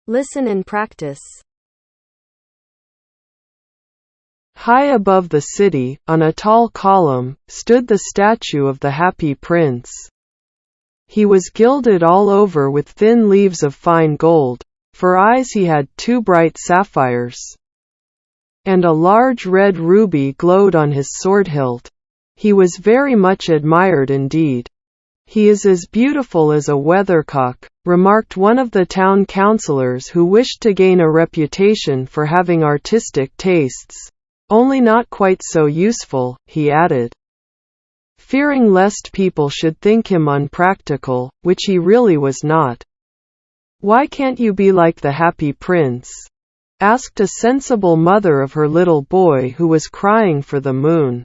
Listen and practice. High above the city, on a tall column, stood the statue of the Happy Prince. He was gilded all over with thin leaves of fine gold. For eyes he had 2 bright sapphires. And a large red ruby glowed on his sword hilt. He was very much admired indeed. "He is as beautiful as a weathercock," remarked one of the town councillors who wished to gain a reputation for having artistic tastes. "Only not quite so useful," he added, fearing lest people should think him unpractical, which he really was not. "Why can't you be like the Happy Prince?" asked a sensible mother of her little boy who was crying for the moon.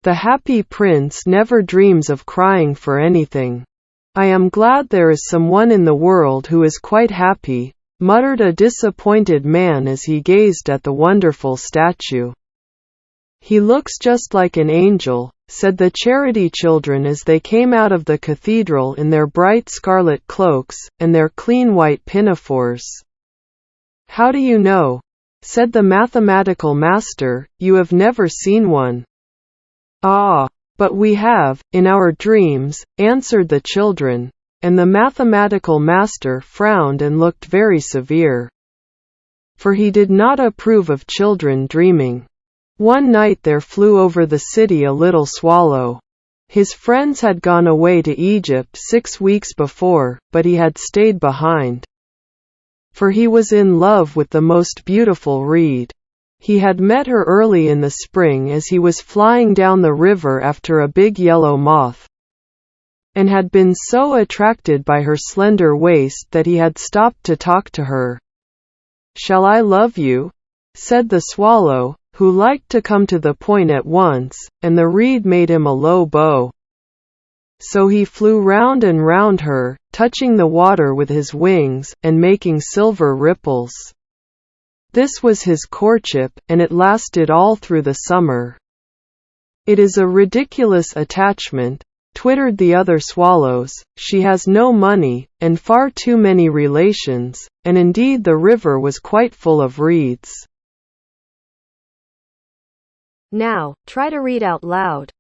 "The Happy Prince never dreams of crying for anything. I am glad there is someone in the world who is quite happy," muttered a disappointed man as he gazed at the wonderful statue. "He looks just like an angel," said the charity children as they came out of the cathedral in their bright scarlet cloaks, and their clean white pinafores. "How do you know?" said the mathematical master. "You have never seen one." "Ah, but we have, in our dreams," answered the children, and the mathematical master frowned and looked very severe. For he did not approve of children dreaming. One night there flew over the city a little swallow. His friends had gone away to Egypt 6 weeks before, but he had stayed behind. For he was in love with the most beautiful reed. He had met her early in the spring as he was flying down the river after a big yellow moth, and had been so attracted by her slender waist that he had stopped to talk to her. "Shall I love you?" said the swallow, who liked to come to the point at once, and the reed made him a low bow. So he flew round and round her, touching the water with his wings, and making silver ripples. This was his courtship, and it lasted all through the summer. "It is a ridiculous attachment," twittered the other swallows. "She has no money, and far too many relations," and indeed the river was quite full of reeds. Now, try to read out loud.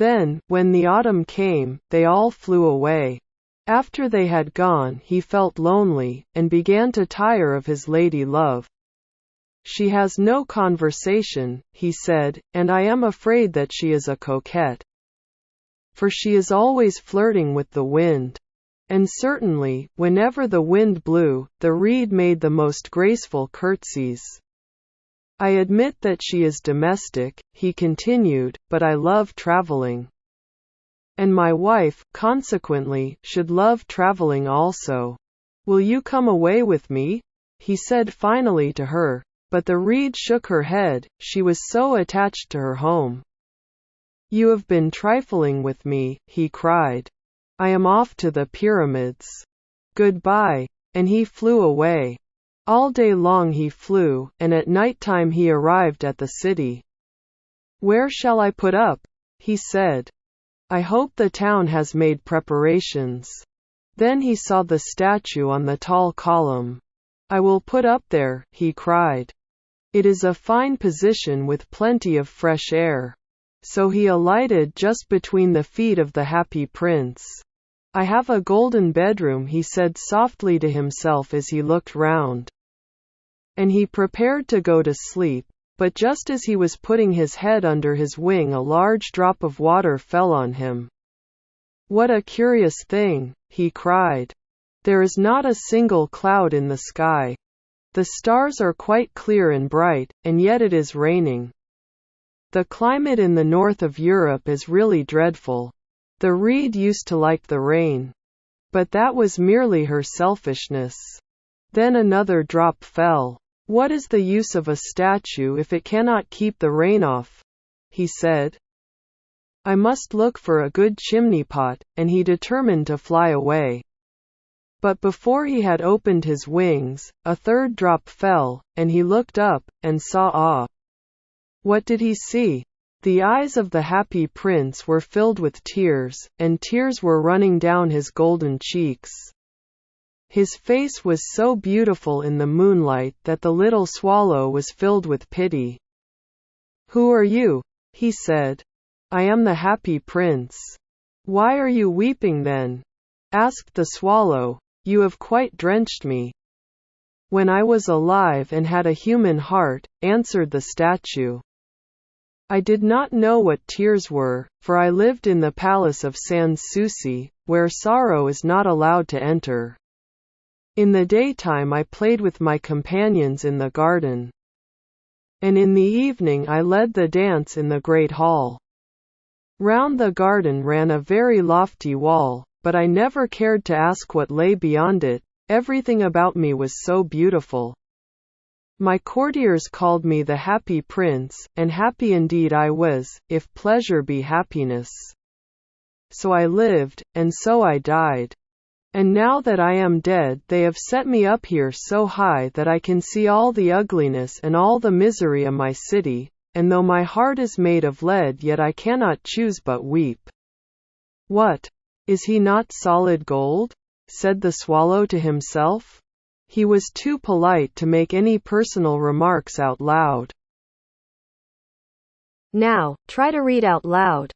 Then, when the autumn came, they all flew away. After they had gone, he felt lonely, and began to tire of his lady love. "She has no conversation," he said, "and I am afraid that she is a coquette. For she is always flirting with the wind." And certainly, whenever the wind blew, the reed made the most graceful curtsies. "I admit that she is domestic," he continued, "but I love traveling. And my wife, consequently, should love traveling also. Will you come away with me?" he said finally to her. But the reed shook her head, she was so attached to her home. "You have been trifling with me," he cried. "I am off to the pyramids. Goodbye." And he flew away. All day long he flew, and at night time he arrived at the city. "Where shall I put up?" he said. "I hope the town has made preparations." Then he saw the statue on the tall column. "I will put up there," he cried. "It is a fine position with plenty of fresh air." So he alighted just between the feet of the happy prince. "I have a golden bedroom," he said softly to himself as he looked round. And he prepared to go to sleep, but just as he was putting his head under his wing, a large drop of water fell on him. "What a curious thing," he cried. "There is not a single cloud in the sky. The stars are quite clear and bright, and yet it is raining. The climate in the north of Europe is really dreadful." The reed used to like the rain. But that was merely her selfishness. Then another drop fell. "What is the use of a statue if it cannot keep the rain off?" he said. "I must look for a good chimney pot," and he determined to fly away. But before he had opened his wings, a third drop fell, and he looked up, and saw What did he see? The eyes of the happy prince were filled with tears, and tears were running down his golden cheeks. His face was so beautiful in the moonlight that the little swallow was filled with pity. "Who are you?" he said. "I am the happy prince." "Why are you weeping then?" asked the swallow. "You have quite drenched me." "When I was alive and had a human heart," answered the statue. "I did not know what tears were, for I lived in the palace of Sans Souci, where sorrow is not allowed to enter. In the daytime I played with my companions in the garden. And in the evening I led the dance in the great hall. Round the garden ran a very lofty wall, but I never cared to ask what lay beyond it, everything about me was so beautiful. My courtiers called me the happy prince, and happy indeed I was, if pleasure be happiness. So I lived, and so I died. And now that I am dead, they have set me up here so high that I can see all the ugliness and all the misery of my city, and though my heart is made of lead, yet I cannot choose but weep." "What? Is he not solid gold?" said the swallow to himself. He was too polite to make any personal remarks out loud. Now, try to read out loud.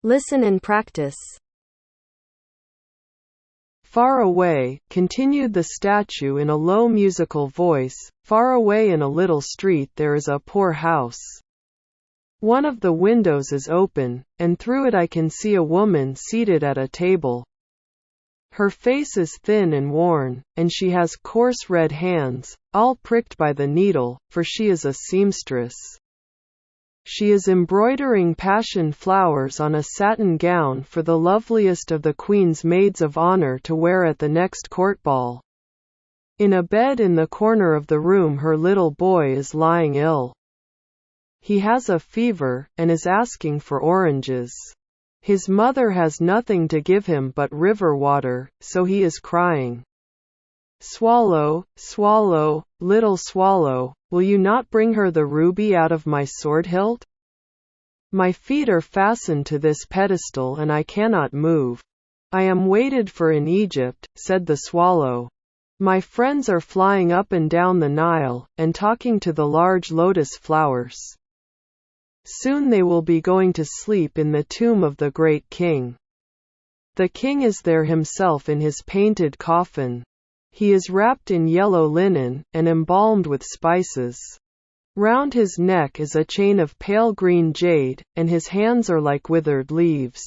Listen and practice. Far away, continued the statue in a low musical voice, far away in a little street there is a poor house. One of the windows is open, and through it I can see a woman seated at a table. Her face is thin and worn, and she has coarse red hands, all pricked by the needle, for she is a seamstress. She is embroidering passion flowers on a satin gown for the loveliest of the Queen's maids of honor to wear at the next court ball. In a bed in the corner of the room her little boy is lying ill. He has a fever, and is asking for oranges. His mother has nothing to give him but river water, so he is crying. Swallow, swallow, little swallow, will you not bring her the ruby out of my sword hilt? My feet are fastened to this pedestal and I cannot move. I am waited for in Egypt, said the swallow. My friends are flying up and down the Nile, and talking to the large lotus flowers. Soon they will be going to sleep in the tomb of the great king. The king is there himself in his painted coffin. He is wrapped in yellow linen, and embalmed with spices. Round his neck is a chain of pale green jade, and his hands are like withered leaves.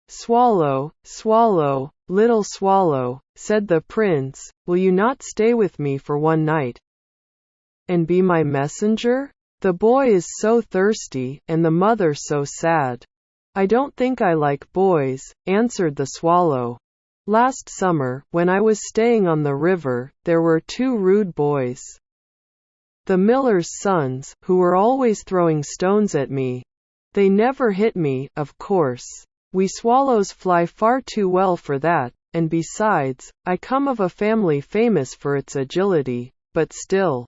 Swallow, swallow, little swallow, said the prince, will you not stay with me for one night? And be my messenger? The boy is so thirsty, and the mother so sad. I don't think I like boys, answered the swallow. Last summer, when I was staying on the river, there were 2 rude boys. The miller's sons, who were always throwing stones at me. They never hit me, of course. We swallows fly far too well for that, and besides, I come of a family famous for its agility, but still.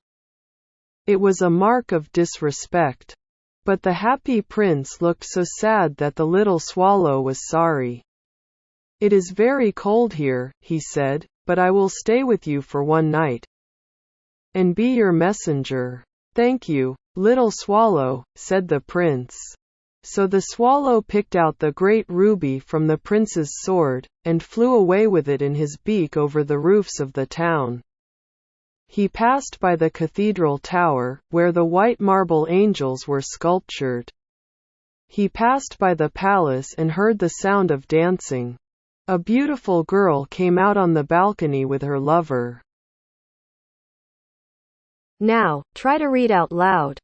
It was a mark of disrespect. But the happy prince looked so sad that the little swallow was sorry. It is very cold here, he said, but I will stay with you for one night. And be your messenger. Thank you, little swallow, said the prince. So the swallow picked out the great ruby from the prince's sword, and flew away with it in his beak over the roofs of the town. He passed by the cathedral tower, where the white marble angels were sculptured. He passed by the palace and heard the sound of dancing. A beautiful girl came out on the balcony with her lover. Now, try to read out loud.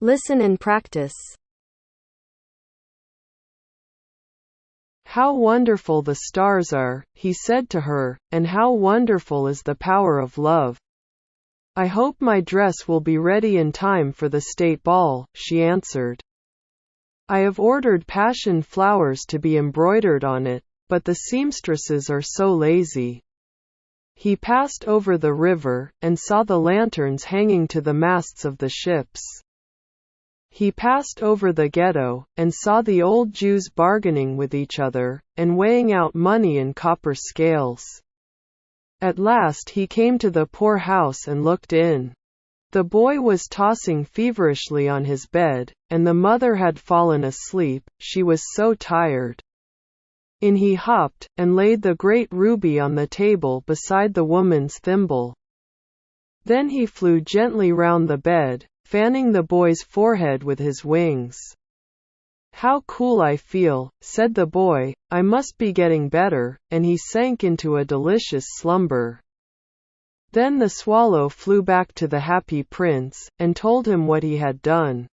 Listen and practice. How wonderful the stars are, he said to her, and how wonderful is the power of love. I hope my dress will be ready in time for the state ball, she answered. I have ordered passion flowers to be embroidered on it, but the seamstresses are so lazy. He passed over the river, and saw the lanterns hanging to the masts of the ships. He passed over the ghetto, and saw the old Jews bargaining with each other, and weighing out money in copper scales. At last he came to the poor house and looked in. The boy was tossing feverishly on his bed, and the mother had fallen asleep, she was so tired. In he hopped, and laid the great ruby on the table beside the woman's thimble. Then he flew gently round the bed, fanning the boy's forehead with his wings. How cool I feel, said the boy, I must be getting better, and he sank into a delicious slumber. Then the swallow flew back to the happy prince, and told him what he had done.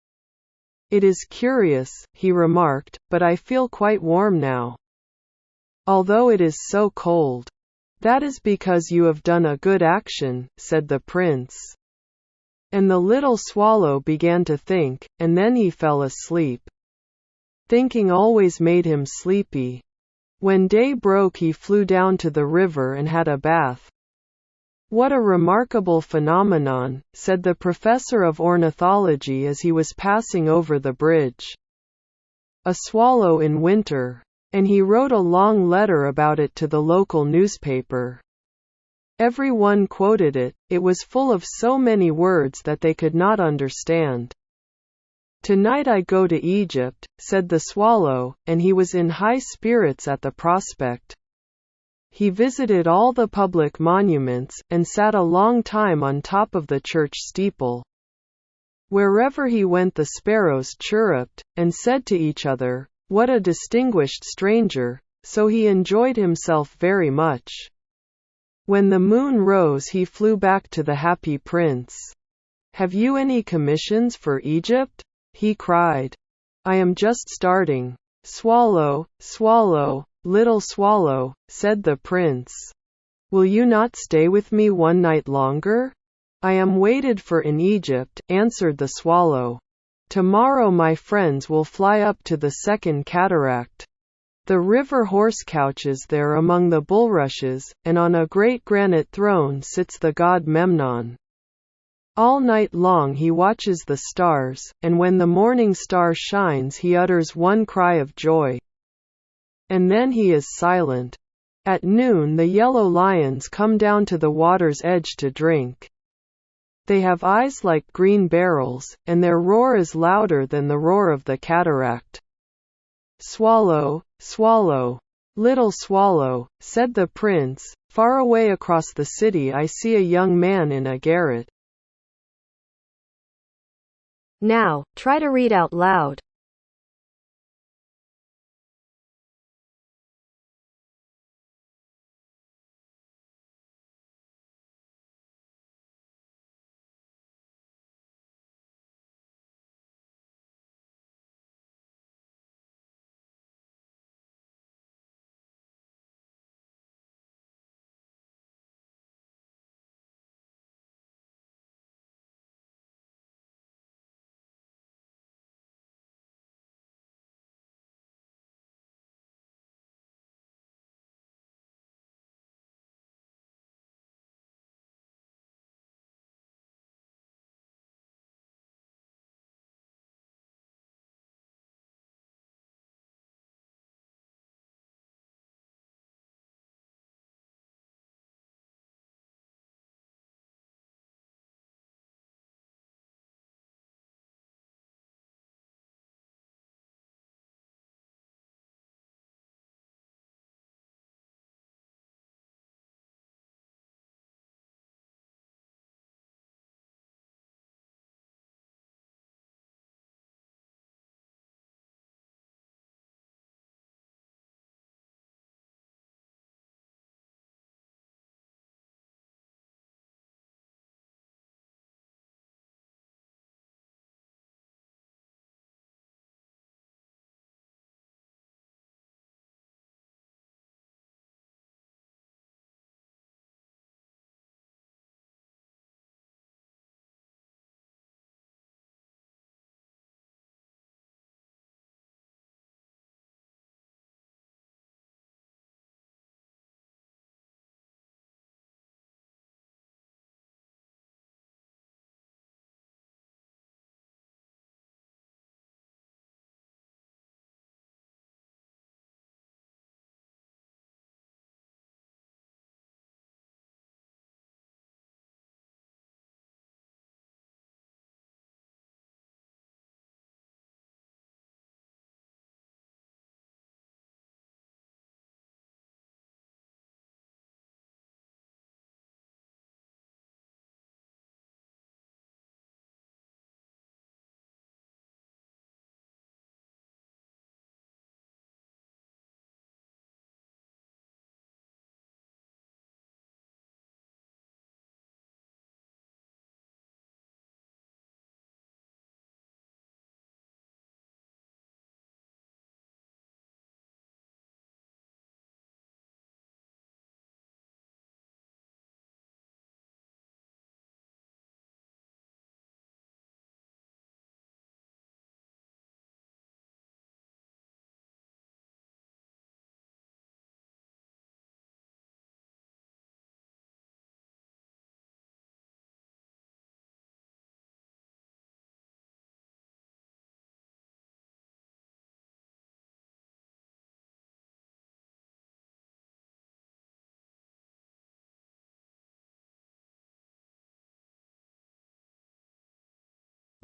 It is curious, he remarked, but I feel quite warm now, although it is so cold. That is because you have done a good action, said the prince. And the little swallow began to think, and then he fell asleep. Thinking always made him sleepy. When day broke he flew down to the river and had a bath. What a remarkable phenomenon, said the professor of ornithology as he was passing over the bridge. A swallow in winter. And he wrote a long letter about it to the local newspaper. Every one quoted it, it was full of so many words that they could not understand. Tonight I go to Egypt, said the swallow, and he was in high spirits at the prospect. He visited all the public monuments, and sat a long time on top of the church steeple. Wherever he went the sparrows chirruped, and said to each other, what a distinguished stranger, so he enjoyed himself very much. When the moon rose he flew back to the happy prince. Have you any commissions for Egypt? He cried. I am just starting. Swallow, swallow, little swallow, said the prince. Will you not stay with me one night longer? I am waited for in Egypt, answered the swallow. Tomorrow my friends will fly up to the second cataract. The river horse couches there among the bulrushes, and on a great granite throne sits the god Memnon. All night long he watches the stars, and when the morning star shines he utters one cry of joy. And then he is silent. At noon the yellow lions come down to the water's edge to drink. They have eyes like green barrels, and their roar is louder than the roar of the cataract. Swallow, swallow, little swallow, said the prince, far away across the city I see a young man in a garret. Now, try to read out loud.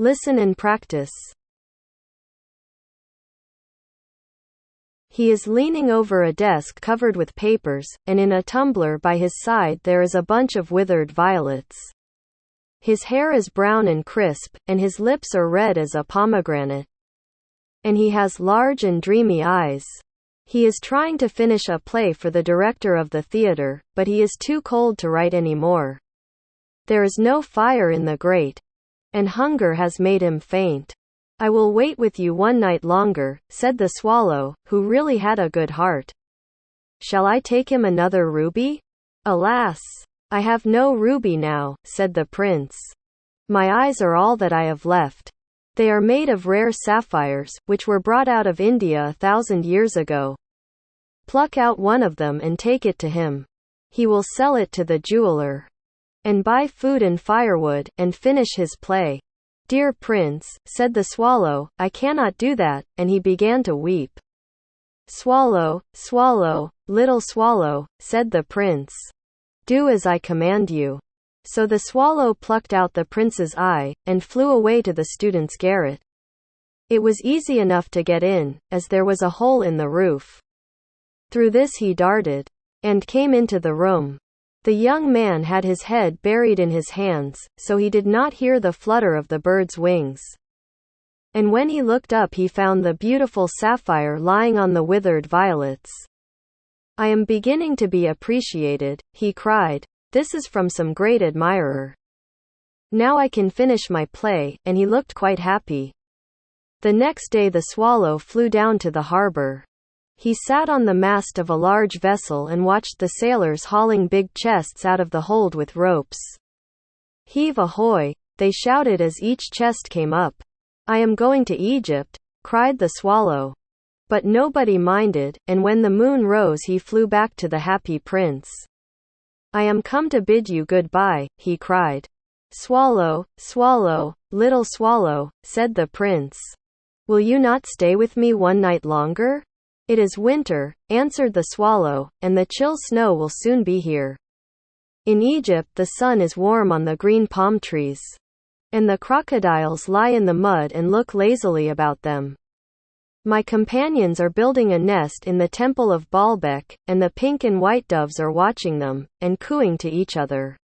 Listen and practice. He is leaning over a desk covered with papers, and in a tumbler by his side there is a bunch of withered violets. His hair is brown and crisp, and his lips are red as a pomegranate. And he has large and dreamy eyes. He is trying to finish a play for the director of the theater, but he is too cold to write anymore. There is no fire in the grate, and hunger has made him faint. I will wait with you one night longer, said the swallow, who really had a good heart. Shall I take him another ruby? Alas, I have no ruby now, said the prince. My eyes are all that I have left. They are made of rare sapphires, which were brought out of India 1,000 years ago. Pluck out one of them and take it to him. He will sell it to the jeweler, and buy food and firewood, and finish his play. Dear prince, said the swallow, I cannot do that, and he began to weep. Swallow, swallow, little swallow, said the prince. Do as I command you. So the swallow plucked out the prince's eye, and flew away to the student's garret. It was easy enough to get in, as there was a hole in the roof. Through this he darted, and came into the room. The young man had his head buried in his hands, so he did not hear the flutter of the bird's wings. And when he looked up he found the beautiful sapphire lying on the withered violets. I am beginning to be appreciated, he cried. This is from some great admirer. Now I can finish my play, and he looked quite happy. The next day the swallow flew down to the harbor. He sat on the mast of a large vessel and watched the sailors hauling big chests out of the hold with ropes. Heave ahoy, they shouted as each chest came up. I am going to Egypt, cried the swallow. But nobody minded, and when the moon rose he flew back to the happy prince. I am come to bid you goodbye, he cried. Swallow, swallow, little swallow, said the prince. Will you not stay with me one night longer? It is winter, answered the swallow, and the chill snow will soon be here. In Egypt the sun is warm on the green palm trees, and the crocodiles lie in the mud and look lazily about them. My companions are building a nest in the temple of Baalbek, and the pink and white doves are watching them, and cooing to each other.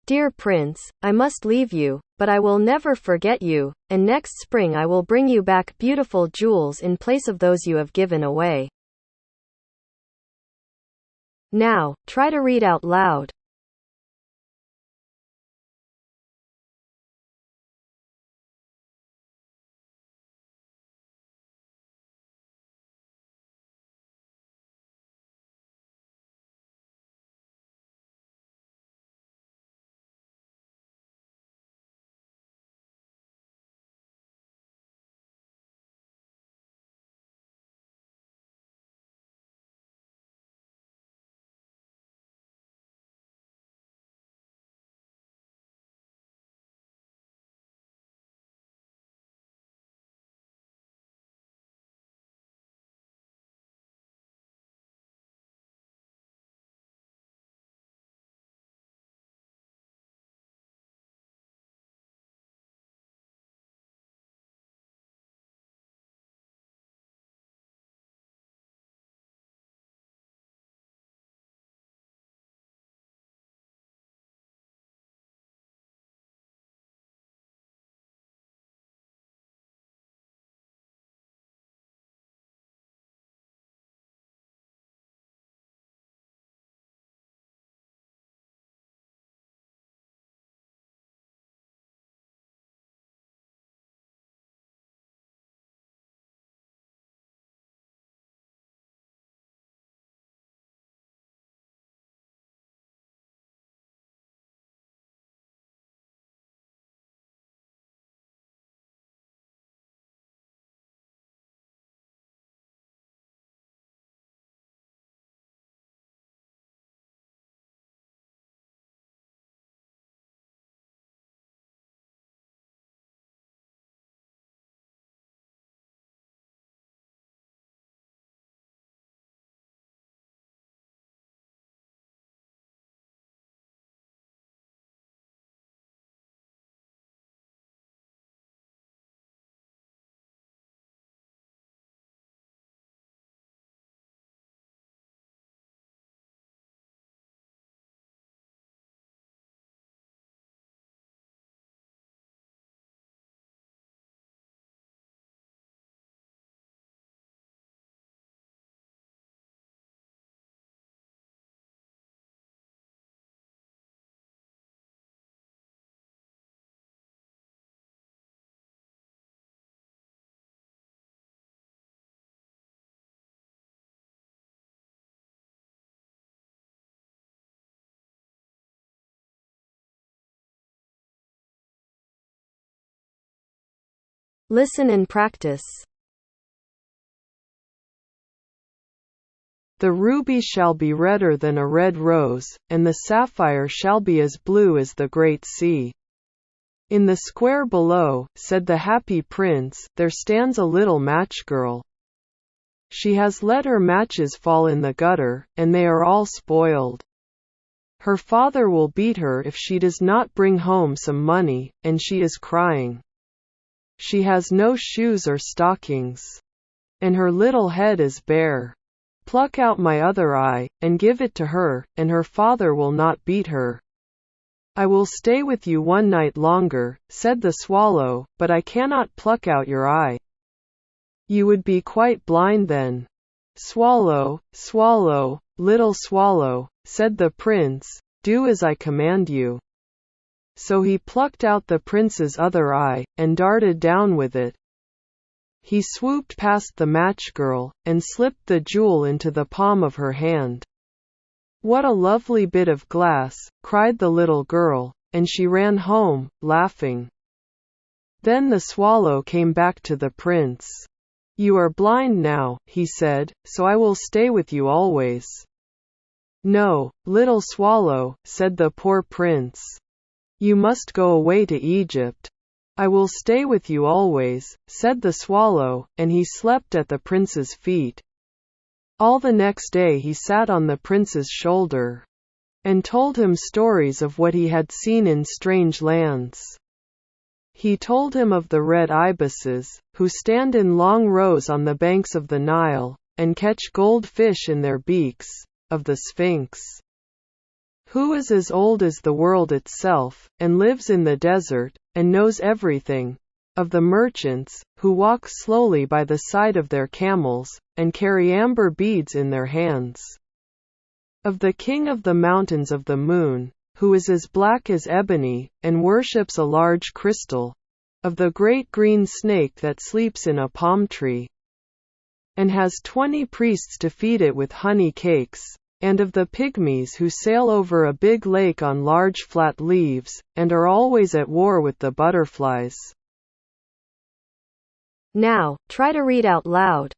Dear prince, I must leave you, but I will never forget you, and next spring I will bring you back beautiful jewels in place of those you have given away. Now, try to read out loud. Listen and practice. The ruby shall be redder than a red rose, and the sapphire shall be as blue as the great sea. In the square below, said the happy prince, there stands a little match girl. She has let her matches fall in the gutter, and they are all spoiled. Her father will beat her if she does not bring home some money, and she is crying. She has no shoes or stockings, and her little head is bare. Pluck out my other eye, and give it to her, and her father will not beat her. I will stay with you one night longer, said the swallow, but I cannot pluck out your eye. You would be quite blind then. Swallow, swallow, little swallow, said the prince, do as I command you. So he plucked out the prince's other eye, and darted down with it. He swooped past the match girl, and slipped the jewel into the palm of her hand. What a lovely bit of glass, cried the little girl, and she ran home, laughing. Then the swallow came back to the prince. You are blind now, he said, so I will stay with you always. No, little swallow, said the poor prince. You must go away to Egypt. I will stay with you always, said the swallow, and he slept at the prince's feet. All the next day he sat on the prince's shoulder, and told him stories of what he had seen in strange lands. He told him of the red ibises, who stand in long rows on the banks of the Nile, and catch gold fish in their beaks, of the Sphinx, who is as old as the world itself, and lives in the desert, and knows everything, of the merchants, who walk slowly by the side of their camels, and carry amber beads in their hands, of the king of the mountains of the moon, who is as black as ebony, and worships a large crystal, of the great green snake that sleeps in a palm tree, and has 20 priests to feed it with honey cakes, and of the pygmies who sail over a big lake on large flat leaves, and are always at war with the butterflies. Now, try to read out loud.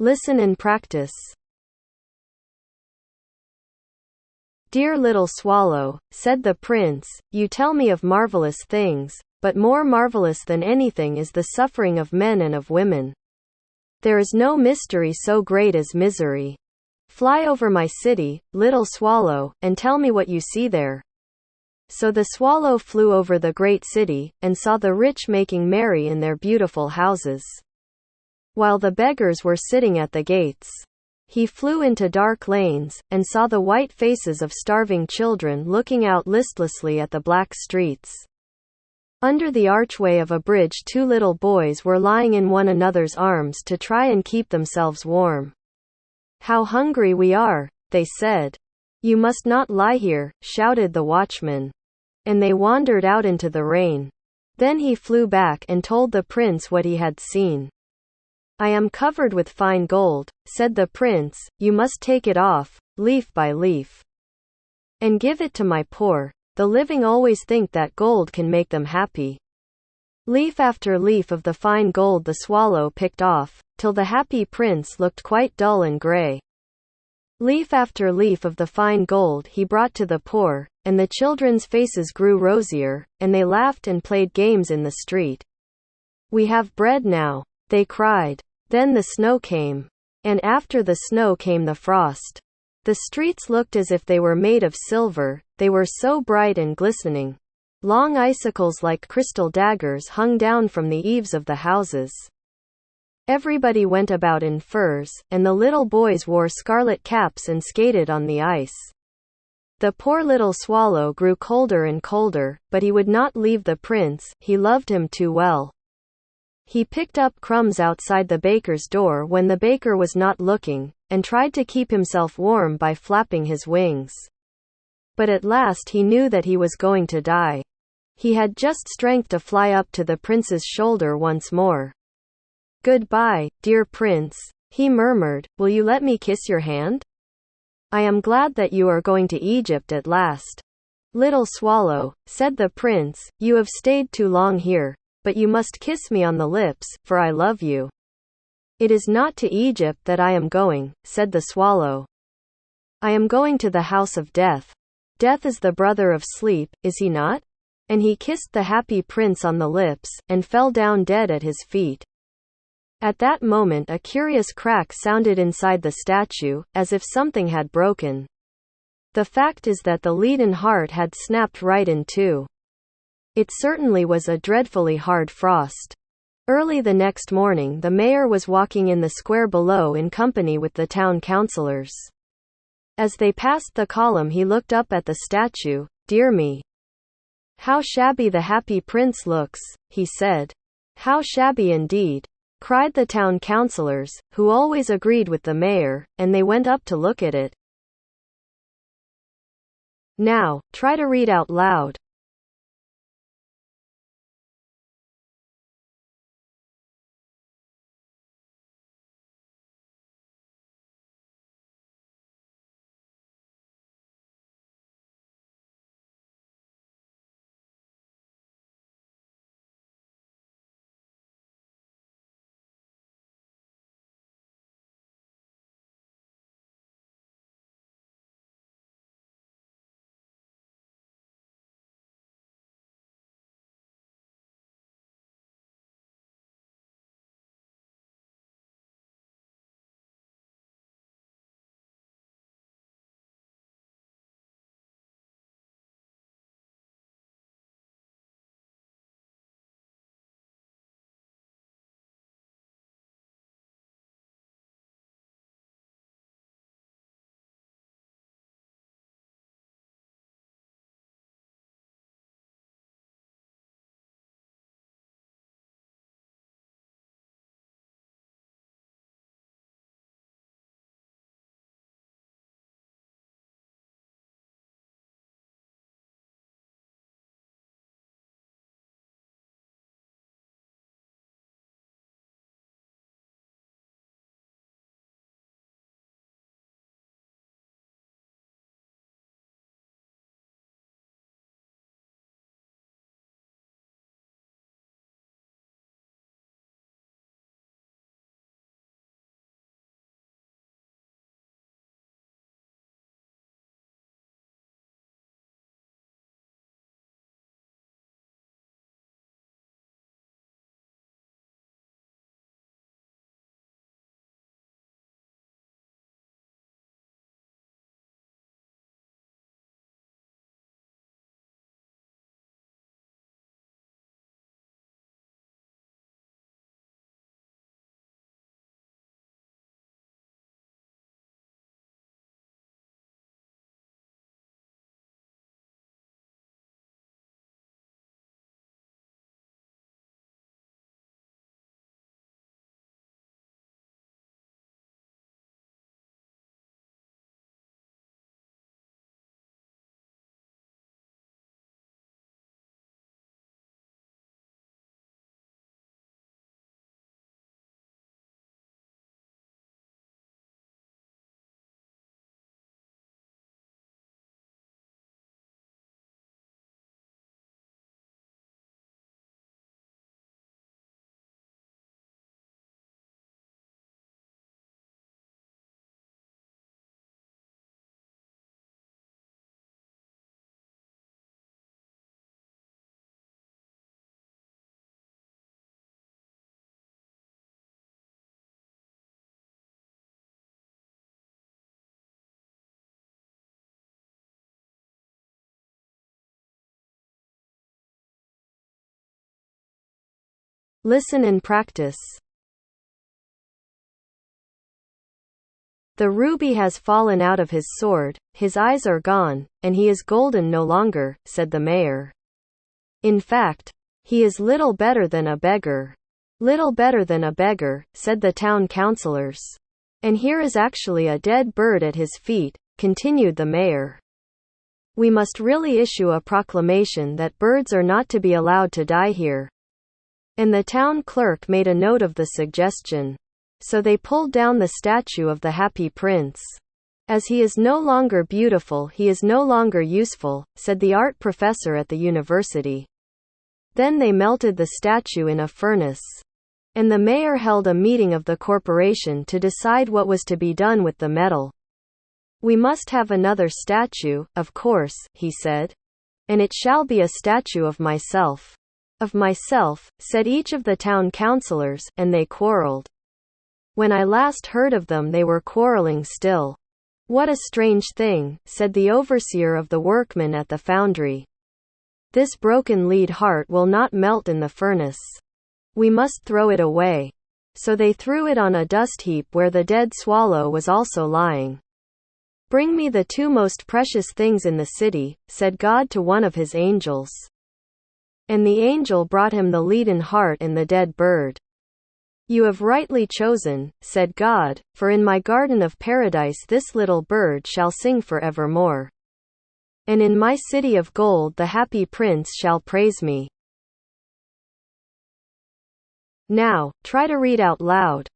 Listen and practice. Dear little swallow, said the prince, you tell me of marvelous things, but more marvelous than anything is the suffering of men and of women. There is no mystery so great as misery. Fly over my city, little swallow, and tell me what you see there. So the swallow flew over the great city, and saw the rich making merry in their beautiful houses, while the beggars were sitting at the gates. He flew into dark lanes, and saw the white faces of starving children looking out listlessly at the black streets. Under the archway of a bridge 2 little boys were lying in one another's arms to try and keep themselves warm. How hungry we are, they said. You must not lie here, shouted the watchman. And they wandered out into the rain. Then he flew back and told the prince what he had seen. I am covered with fine gold, said the prince, you must take it off, leaf by leaf, and give it to my poor. The living always think that gold can make them happy. Leaf after leaf of the fine gold the swallow picked off, till the happy prince looked quite dull and grey. Leaf after leaf of the fine gold he brought to the poor, and the children's faces grew rosier, and they laughed and played games in the street. We have bread now, they cried. Then the snow came. And after the snow came the frost. The streets looked as if they were made of silver, they were so bright and glistening. Long icicles like crystal daggers hung down from the eaves of the houses. Everybody went about in furs, and the little boys wore scarlet caps and skated on the ice. The poor little swallow grew colder and colder, but he would not leave the prince, he loved him too well. He picked up crumbs outside the baker's door when the baker was not looking, and tried to keep himself warm by flapping his wings. But at last he knew that he was going to die. He had just strength to fly up to the prince's shoulder once more. Goodbye, dear prince, he murmured, will you let me kiss your hand? I am glad that you are going to Egypt at last. Little swallow, said the prince, you have stayed too long here, but you must kiss me on the lips, for I love you. It is not to Egypt that I am going, said the swallow. I am going to the house of death. Death is the brother of sleep, is he not? And he kissed the happy prince on the lips, and fell down dead at his feet. At that moment a curious crack sounded inside the statue, as if something had broken. The fact is that the leaden heart had snapped right in two. It certainly was a dreadfully hard frost. Early the next morning the mayor was walking in the square below in company with the town councillors. As they passed the column he looked up at the statue. Dear me! How shabby the happy prince looks, he said. How shabby indeed, cried the town councillors, who always agreed with the mayor, and they went up to look at it. Now, try to read out loud. Listen and practice. The ruby has fallen out of his sword, his eyes are gone, and he is golden no longer, said the mayor. In fact, he is little better than a beggar. Little better than a beggar, said the town councillors. And here is actually a dead bird at his feet, continued the mayor. We must really issue a proclamation that birds are not to be allowed to die here. And the town clerk made a note of the suggestion. So they pulled down the statue of the Happy Prince. As he is no longer beautiful, he is no longer useful, said the art professor at the university. Then they melted the statue in a furnace. And the mayor held a meeting of the corporation to decide what was to be done with the metal. We must have another statue, of course, he said. And it shall be a statue of myself. Of myself, said each of the town councillors, and they quarreled. When I last heard of them they were quarreling still. What a strange thing, said the overseer of the workmen at the foundry. This broken lead heart will not melt in the furnace. We must throw it away. So they threw it on a dust heap where the dead swallow was also lying. Bring me the two most precious things in the city, said God to one of his angels. And the angel brought him the leaden heart and the dead bird. You have rightly chosen, said God, for in my garden of paradise this little bird shall sing forevermore. And in my city of gold the happy prince shall praise me. Now, try to read out loud.